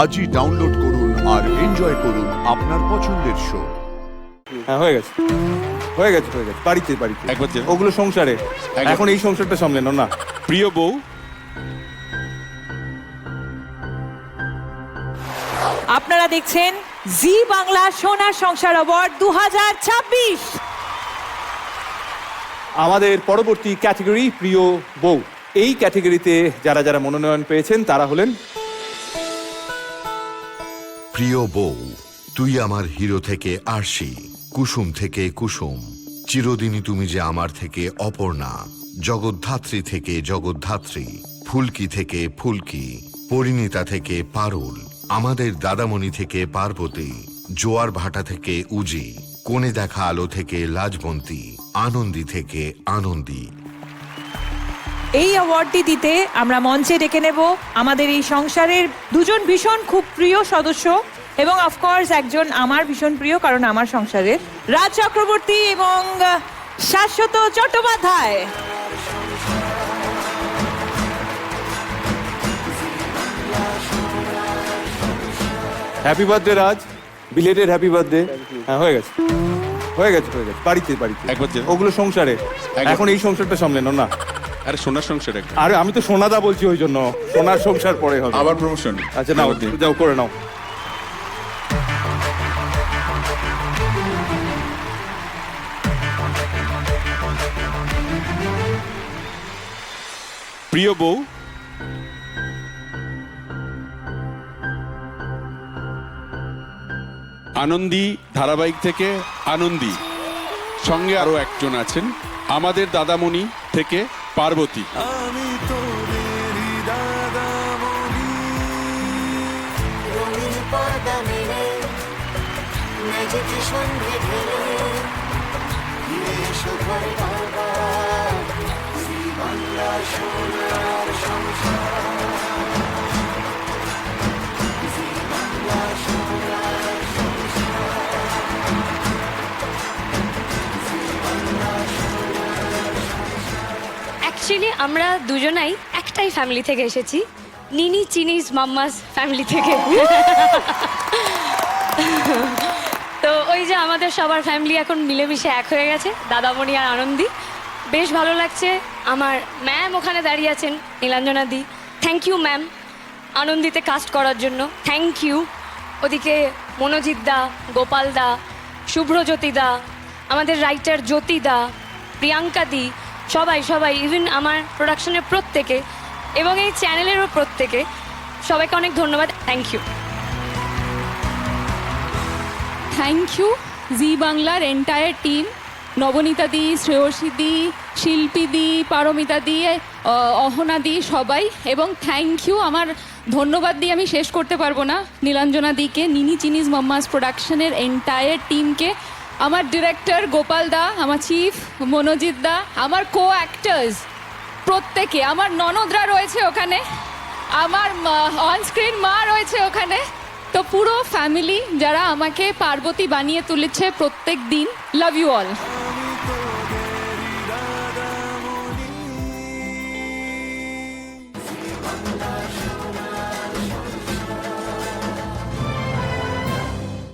আজই ডাউনলোড করুন আর এনজয় করুন আপনার পছন্দের শো। হ্যাঁ, হয়ে গেছে হয়ে গেছে হয়ে গেছে। বাড়িতে বাড়িতে একবার যে ওগুলো সংসারে, এখন এই সংসারটা সামলানো না। প্রিয় বউ, আপনারা দেখছেন জি বাংলা সোনার সংসার অ্যাওয়ার্ড 2026। আমাদের পরবর্তী ক্যাটাগরি প্রিয় বউ। এই ক্যাটাগরিতে যারা যারা মনোনয়ন পেয়েছেন তারা হলেন প্রিয় বউ, তুই আমার হিরো থেকে আরশি, কুসুম থেকে কুসুম, চিরদিনই তুমি যে আমার থেকে অপর্ণা, জগদ্ধাত্রী থেকে জগদ্ধাত্রী, ফুলকি থেকে ফুলকি, পরিণীতা থেকে পারুল, আমাদের দাদামণি থেকে পার্বতী, জোয়ার ভাটা থেকে উজি, কোণে দেখা আলো থেকে লাজবন্তী, আনন্দী থেকে আনন্দী। এই অ্যাওয়ার্ডটি দিতে আমরা মঞ্চে ডেকে নেব আমাদের এই সংসারের দুজন ভীষণ খুব প্রিয় সদস্য এবং অফকোর্স একজন আমার ভীষণ প্রিয়, কারণ আমার সংসারের রাজ চক্রবর্তী এবং শাশ্বত চট্টোপাধ্যায়। হ্যাপি বার্থডে রাজ, বিলেটেড হ্যাপি বার্থডে। হ্যাঁ, হয়ে গেছে হয়ে গেছে হয়ে গেছে। বাড়িতে বাড়িতে একবার যে ওগুলো সংসারে, এখন এই সংসারটা সামলানো না। আরে সোনার সংসার একটা আরে আমি তো সোনাদা বলছি, ওই জন্য সোনার সংসার পরে হবে। আবার প্রমোশন। আচ্ছা নাও, যাও করে নাও। প্রিয় বউ, আনন্দী ধারাবাহিক থেকে আনন্দী, সঙ্গে আরো একজন আছেন আমাদের দাদামণি থেকে পার্বতী। রঙিন পর্দা মেলে মেঝেতে সন্ধে ঢেলে ফিরে এসো ঘরে বারবার, জি বাংলা সোনার সংসার, জি বাংলা সোনার সংসার, জি বাংলা সোনার সংসার। অ্যাকচুয়ালি আমরা দুজনাই একটাই ফ্যামিলি থেকে এসেছি, নিনি চিনিস মাম্মাস ফ্যামিলি থেকে। তো ওই যে আমাদের সবার ফ্যামিলি এখন মিলেমিশে এক হয়ে গেছে, দাদামণি আর আনন্দী। বেশ ভালো লাগছে। আমার ম্যাম ওখানে দাঁড়িয়ে আছেন, নীলাঞ্জনা দি, থ্যাংক ইউ ম্যাম আনন্দীতে কাস্ট করার জন্য, থ্যাংক ইউ। ওদিকে মনোজিৎ দা, গোপাল দা, শুভ্রজ্যোতি দা, আমাদের রাইটার জ্যোতি দা, প্রিয়াঙ্কা দি, সবাই সবাই, ইভেন আমার প্রোডাকশনের প্রত্যেকে এবং এই চ্যানেলেরও প্রত্যেকে, সবাইকে অনেক ধন্যবাদ, thank you. Thank you Zee বাংলার এন্টায়ার টিম, নবনীতা দি, শ্রেয়সী দি, শিল্পী দি, পারমিতা দি, অহনা দি, সবাই। এবং থ্যাংক ইউ, আমার ধন্যবাদ দিয়ে আমি শেষ করতে পারবো না, নীলাঞ্জনা দিকে, নিনি চিনিস মাম্মাস প্রোডাকশনের এন্টায়ার টিমকে, আমার ডিরেক্টর গোপাল দা, আমার চিফ মনোজিৎ দা, আমার কো অ্যাক্টার্স প্রত্যেকে, আমার ননদরা রয়েছে ওখানে, আমার অনস্ক্রিন মা রয়েছে ওখানে, তো পুরো ফ্যামিলি যারা আমাকে পার্বতী বানিয়ে তুলেছে প্রত্যেক দিন, লাভ ইউ অল।